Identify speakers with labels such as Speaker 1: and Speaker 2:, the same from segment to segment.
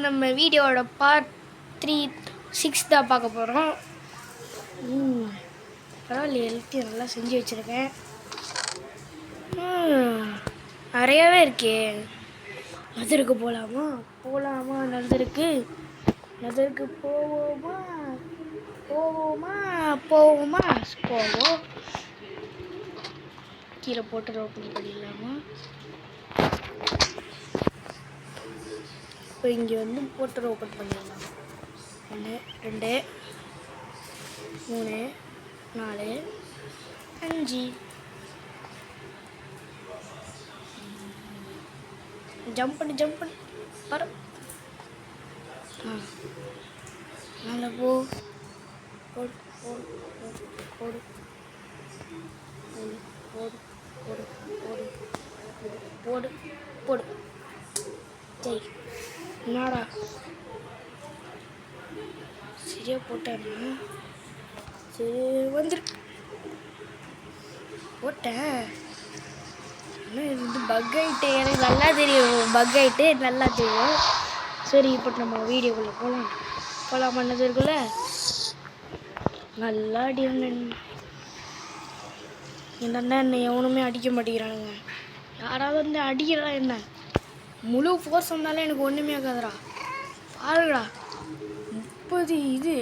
Speaker 1: நம்ம வீடியோட பார்ட் 6 தான் பார்க்க போகிறோம். பரவாயில்ல, எல்லாத்தையும் நல்லா செஞ்சு வச்சுருக்கேன். நிறையாவே இருக்கே. நதிருக்கு போகலாமா நதிருக்கு போவோம். கீழே போட்டு ஓப்பன் பண்ணிடலாமா? இப்போ இங்கே வந்து போட்டு ஓப்பன் பண்ணிடலாம். 1 2 3 4 5. ஜம்ப் பண்ணி பர நல்லா போடு ஜெய். என்னடா சரியா போட்டேன்னா சரி வந்துரு போட்டேன். ஆனால் இது வந்து பக் ஆகிட்டு எனக்கு நல்லா தெரியும். சரி, இப்போ நம்ம வீடியோக்குள்ளே போகலாம் பண்ணதுக்குள்ளே நல்லா அடி என்னென்ன என்னை எவனுமே அடிக்க மாட்டேங்கிறானுங்க. யாராவது வந்து அடிக்கிறா என்ன? முழு ஃபோர்ஸ் வந்தாலும் எனக்கு ஒன்றுமே ஆகாதுடா. பாருங்கடா, 30 இது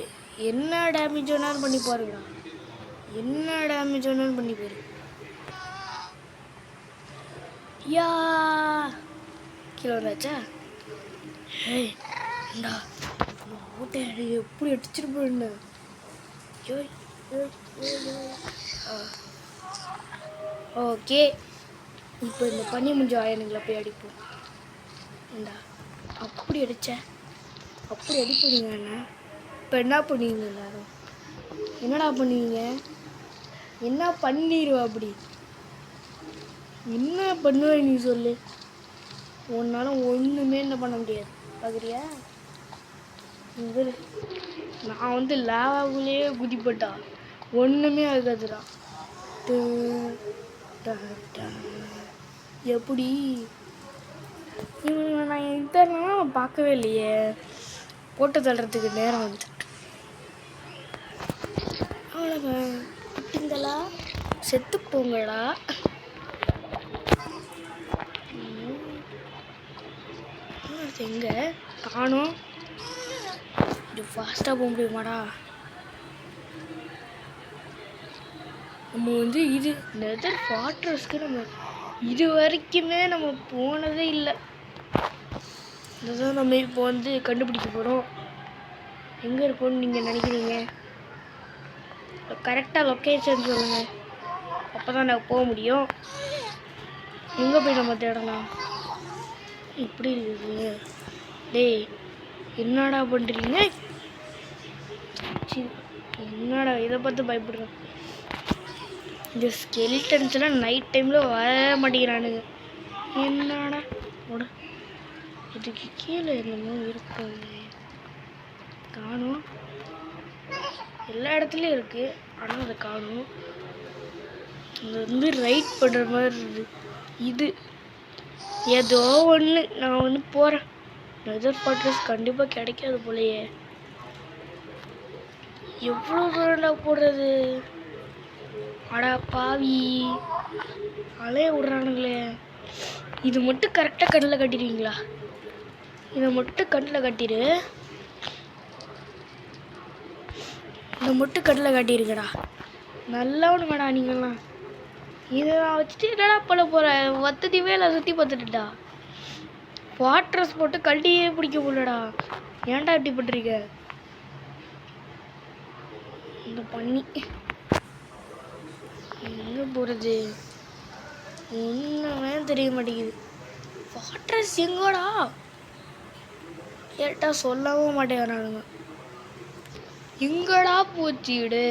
Speaker 1: என்ன டேமேஜ் வேணாலும் பண்ணி பாருங்கடா. யா கீழே வந்தாச்சா? ஏண்டா ஓட்டை எப்படி அடிச்சிட்டு போயிருந்தேன். ஓகே, இப்போ இந்த பனி முடிஞ்ச ஆயனுங்களை போய் அடிப்போம். ஏண்டா அப்படி அடிப்பீங்க அண்ணா. இப்போ என்ன பண்ணுவீங்க எல்லாரும்? என்னடா பண்ணுவீங்க? என்ன பண்ணிடுவா? அப்படி என்ன பண்ணுவேன் நீ சொல்லு. உன்னால ஒன்றுமே என்ன பண்ண முடியாது. பார்க்குறியா? நான் வந்து லாவாவுலேயே குதிப்பட்டா ஒன்றுமே ஆகாதுடா. எப்படி இவங்க நான் இதெல்லாம் பார்க்கவே இல்லையே. போட்டு தள்ளுறதுக்கு நேரம் வந்துட்டு அவ்வளோதான். குட்டிங்களா செத்து போங்கடா. எங்கே காணோம்? இது ஃபாஸ்ட்டாக போக முடியுமாடா? நம்ம வந்து இது நெதர் ஃபார்ட்ரஸ்க்கு நம்ம இது வரைக்குமே நம்ம போனதே இல்லை. இதுதான் நம்ம இப்போ வந்து கண்டுபிடிக்க போகிறோம். எங்கே இருக்கோன்னு நீங்கள் நினைக்கிறீங்க? கரெக்டாக லொக்கேஷன் சொல்லுங்கள், அப்போ தான் நான் போக முடியும். எங்கே போய் நம்ம தேடலாம்? இப்படி இருக்குது. டேய் என்னடா பண்ணுறீங்க? என்னடா இதை பார்த்து பயப்படுறேன். இந்த ஸ்கெலிட்டன்ஸ்லாம் நைட் டைமில் வர மாட்டேங்கிறானுங்க. என்னடா ஓட இதுக்கு கீழே என்னமோ இருக்கும், காணும். எல்லா இடத்துலையும் இருக்குது, ஆனால் அதை காணும். அது வந்து ரைட் பண்ணுற மாதிரி இருக்குது. இது ஏதோ ஒன்று நான் வந்து போகிறேன். நெதர் ஃபார்ட்ரஸ் கண்டிப்பாக கிடைக்காது போலையே. எவ்வளோ தூரம்டா போடுறது? அடா பாவி, அலைய விட்றானுங்களே. இது மட்டும் கரெக்டாக கண்ணில் கட்டிடுவீங்களா? இதை மட்டும் கண்ணில் காட்டிருக்கடா. நல்லவனுங்கடா நீங்கள்லாம். இதை நான் வச்சுட்டு என்னடா பண்ண போகிறேன்? வத்ததிவே இல்லை, சுற்றி பார்த்துட்டுடா. வாட்ரஸ் போட்டு கழட்டியே பிடிக்க முடியலடா. ஏன்டா இப்படி பண்ணுறீங்க? இந்த பண்ணி எங்கே போகிறது ஒன்றுமே தெரிய மாட்டேங்குது. வாட்ரஸ் எங்கடா கேட்டால் சொல்லவும் மாட்டேங்கிறானுங்க. எங்கடா போச்சு? இடே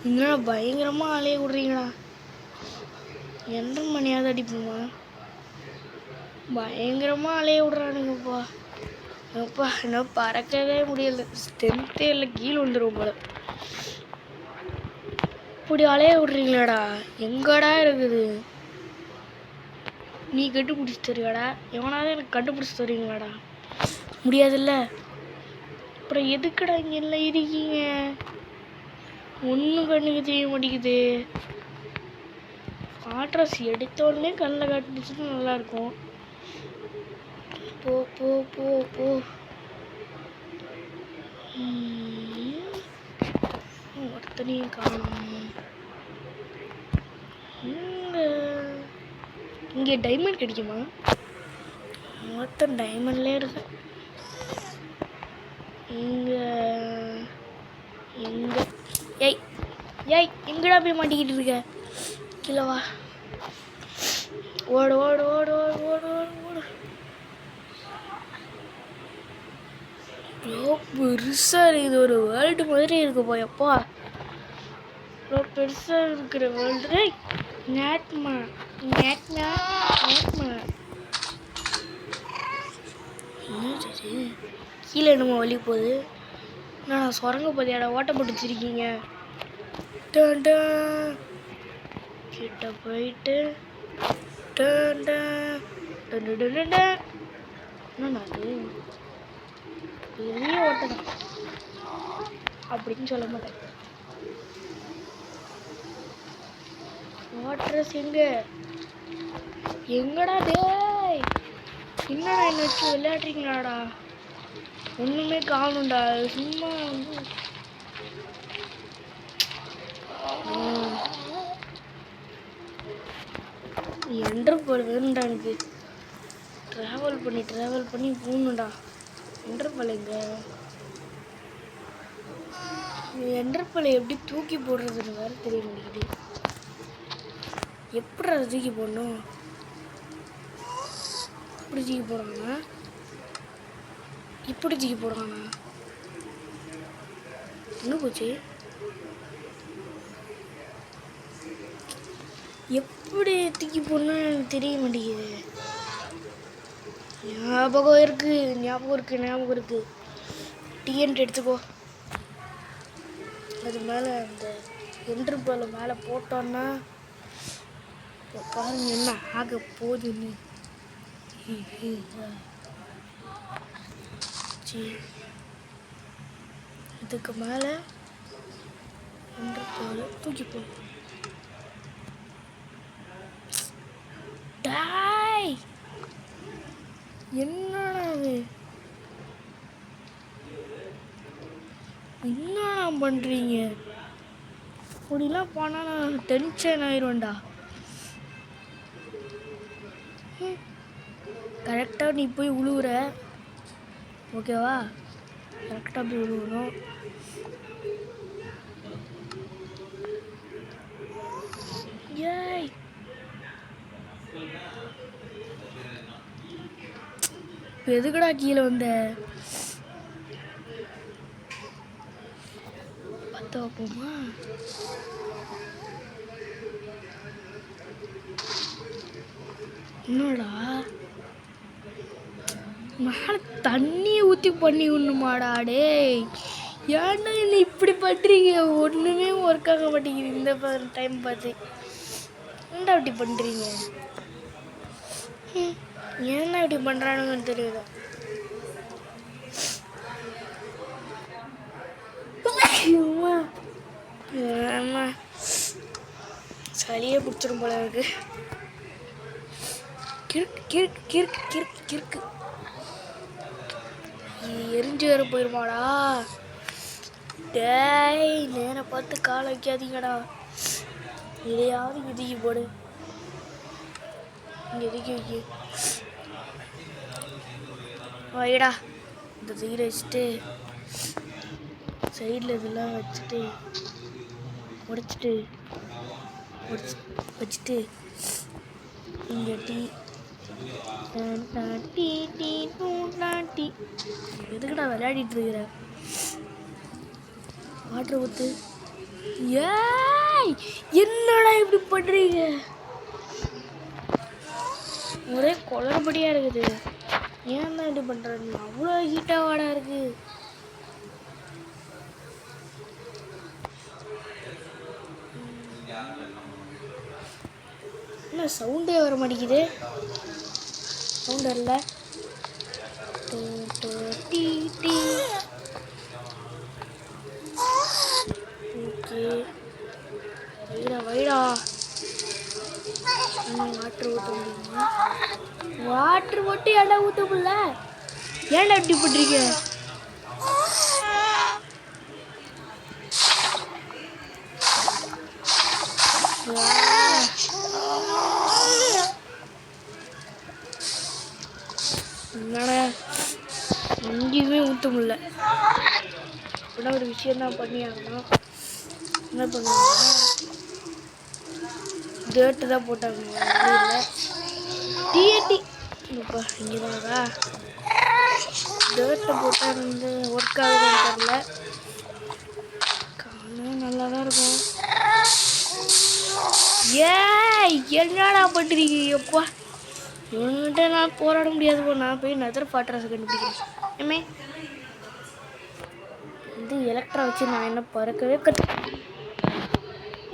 Speaker 1: இங்கே பயங்கரமாக அலைய விட்றீங்களா? எந்த மணியாவது அடிப்போமா? பயங்கரமாக அலைய விட்றானுங்கப்பா. இன்னும் பறக்கவே முடியல. ஸ்ட்ரென்த்தே இல்லை, கீழே வந்துடும் போல. இப்படி அலைய விட்றீங்களாடா? எங்கடா இருக்குது? நீ கண்டுபிடிச்சி தருவாடா? எவனாவது எனக்கு கண்டுபிடிச்சி தருவீங்களாடா? முடியாதுல்ல. அப்புறம் எதுக்குடா இங்கே எல்லாம் இருக்கீங்க? ஒன்றும் கண்ணுக்கு தெரிய மாட்டேங்குது. ஆட்ரஸ் எடுத்தோடனே கண்ணில் காட்டுச்சுன்னா நல்லாயிருக்கும். போ போ போ போ. ஒருத்தனையும் காணும். இங்கே டைமண்ட் கிடைக்குமா? மொத்தம் டைமண்ட்லேயே இருக்கு. இங்கே எங்கே? ஏய் ஏய் எங்கடா போய் மாட்டிக்கிட்டு இருக்க? கீழே வா. ஓடு ஓடு ஓடு ஓடு ஓடு ஓடு ஓடு. இவ்வளோ பெருசாக இருக்குது. ஒரு வேர்ல்டு மாதிரி இருக்கு போயப்பா. இவ்வளோ பெருசாக இருக்கிற வேர்ல்டு. நேட்மா நேட்மா நேட்மா. கீழே என்னமோ வழி போகுது. நான் சுரங்க போதியாடா ஓட்ட போட்டு வச்சிருக்கீங்க. கிட்ட போயிட்டு என்னண்ணா அது பெரிய ஓட்டம் அப்படின்னு சொல்ல மாட்டேன். வாட்டர்ஸ் எங்கடா டேய்? என்னடா என்ன வச்சு விளையாடுறீங்களாடா? ஒன்றுமே காணும்டா. சும்மா வந்து என்டர்பால் வேணும்டா எனக்கு. ட்ராவல் பண்ணி போகணும்டா. என்டர்பால் எங்க? என்டர்பாலை எப்படி தூக்கி போடுறதுன்னு வேறு தெரிய மாட்டேங்குது. எப்படி அதை தூக்கி போடணும்? இப்படி தூக்கி போடுறாங்கண்ணா. இப்படி தூக்கி போடுறாங்கண்ணா. என்ன போச்சு? எப்படி தூக்கி போடணும்னு எனக்கு தெரிய மாட்டேங்குது. ஞாபகம் இருக்கு. டிஎன்ட் எடுத்துக்கோ. அது மேலே அந்த என்டர்பால் மேலே போட்டோன்னா பாருங்க என்ன ஆக போகுதுன்னு. இதுக்கு மேலே என்டர்பால் தூக்கி போ. டாய் என்னடா அது? என்னடா பண்ணுறீங்க? அப்படிலாம் போனால் நான் டென்ஷன் ஆயிடுவேன்டா. கரெக்டாக நீ போய் உழுவுற, ஓகேவா? கரெக்டாக போய் உழுவணும். ஏய் எதுக்குடா கீழே வந்த? பத்த வைப்போமா? என்னடா மேலே தண்ணியை ஊற்றி பண்ணி விடணுமாடா? டேய் ஏன்னா என்ன இப்படி பண்ணுறீங்க? ஒன்றுமே ஒர்க் ஆக மாட்டேங்குது இந்த டைம் பார்த்து. ஏன்டா இப்படி பண்ணுறீங்க? ஏன்னா இப்படி பண்ணுறானுங்கன்னு தெரியல. சளியே பிடிச்சிடும் போல இருக்கு. கிறுக்கு எரிஞ்சு வேற போயிருமாடா? டேய் நேரம் பார்த்து காலை வைக்காதீங்கடா. இதையாவது விதிக்கி போடு. இங்கே எதுக்கி வைக்க வைடா. இந்த தீரை வச்சுட்டு சைடில் இதெல்லாம் வச்சுட்டு வச்சுட்டு இங்கே டீ எதுக்குடா விளையாடிட்டு இருக்கிற? வாட்டர் ஊற்று. ஏய் என்னடா இப்படி பண்ணுறீங்க? ஒரே குளறுபடியாக இருக்குது. ஏன் தான் இப்படி பண்ணுறது? அவ்வளோ ஹீட்டாக வாடா இருக்கு. என்ன சவுண்டே வர மாட்டேங்குது? சவுண்ட் வரல. வாட்டர் மட்டும் ஏன்டா ஊற்ற முடியல? ஏன்டா இப்படி பண்ணுறீங்க? என்னடா எங்கேயுமே ஊற்ற முடியல. அப்படின்னா ஒரு விஷயம் தான் பண்ணியாகணும். என்ன பண்ணுவாங்கன்னா டேட்டு தான் போட்டாங்க. இல்லை டிஎன்டி இப்போ இங்கே தான்டா டேட்டை போட்டால் வந்து ஒர்க் ஆகுதுன்னு தெரில. காணும் நல்லா தான் இருக்கும். என்னடா பண்ணுறீங்க? எப்பா இவன்கிட்ட நான் போராட முடியாது போ. நான் போய் நெதர் ஃபார்ட்ரஸை கண்டுபிடிக்கிறேன். ஏமே இது எலக்ட்ரா வச்சு நான் என்ன பறக்கவே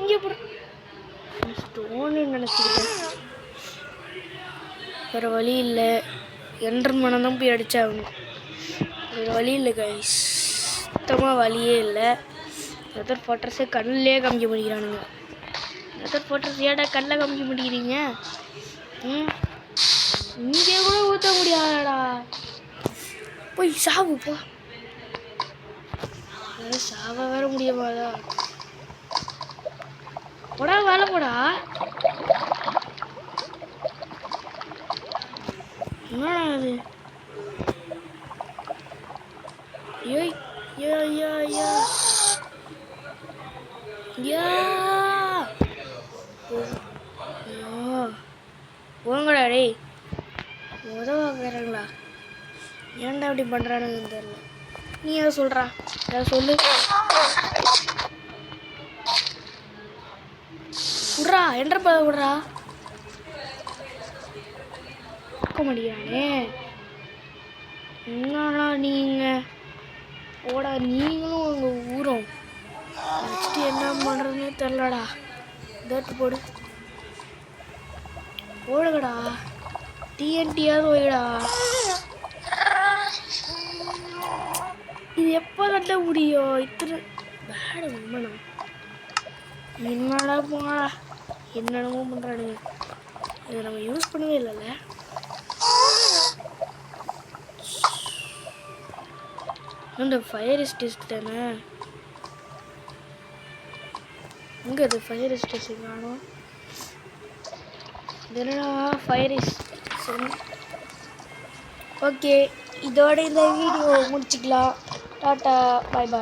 Speaker 1: இங்கே போட ஸ்டோனு நினச்சிக்கிட்டேன். வேறு வழி இல்லை. என்ட்ரன் மனம் தான் போய் அடித்தாகணும். வேறு வழி இல்லை கைஸ். சுத்தமாக வழியே இல்லை. நெதர் ஃபார்ட்ரஸே கண்ணிலே காமிக்க முடிக்கிறானுங்க. நெதர் ஃபார்ட்ரஸ் ஏடா கண்ணில் காமிக்க முடிக்கிறீங்க? இங்கே கூட ஊற்ற முடியாதடா. போய் சாவு போ. சாவ வேற முடியுமாடா? போடா வேலை போடா. என்னடா அது? ஏய் யா யா யா யா போங்கடா டேய். உதவாங்கிறாங்களா? ஏன்டா அப்படி பண்ணுறானுங்கன்னு தெரியல. நீ ஏதோ சொல்கிறா? ஏதாவது சொல்லு. விட்றா என்ற விட்றா. பார்க்க முடியானே. என்னடா நீங்கள் போடா. நீங்களும் உங்கள் ஊரும் நெக்ஸ்ட்டு என்ன பண்ணுறதுன்னு தெரிலடா. டேட்டு போடு போடுங்கடா. டிஎன்டியாவது போயிடா. இது எப்போ கட்ட முடியும்? இத்தனை பேடு உண்மனம். என்னடா போடா. என்னென்னமோ பண்ணுறானுங்க. இதை நம்ம யூஸ் பண்ணவே இல்லைல்ல. இந்த ஃபயர் ஸ்டேஷன் தானே. இங்கே அது ஃபயர் ஸ்டேஷன் காணும். என்னடா ஃபயர் ஸ்டேஷன். ஓகே, இதோட இந்த வீடியோ முடிச்சுக்கலாம். டாட்டா, பாய் பாய்.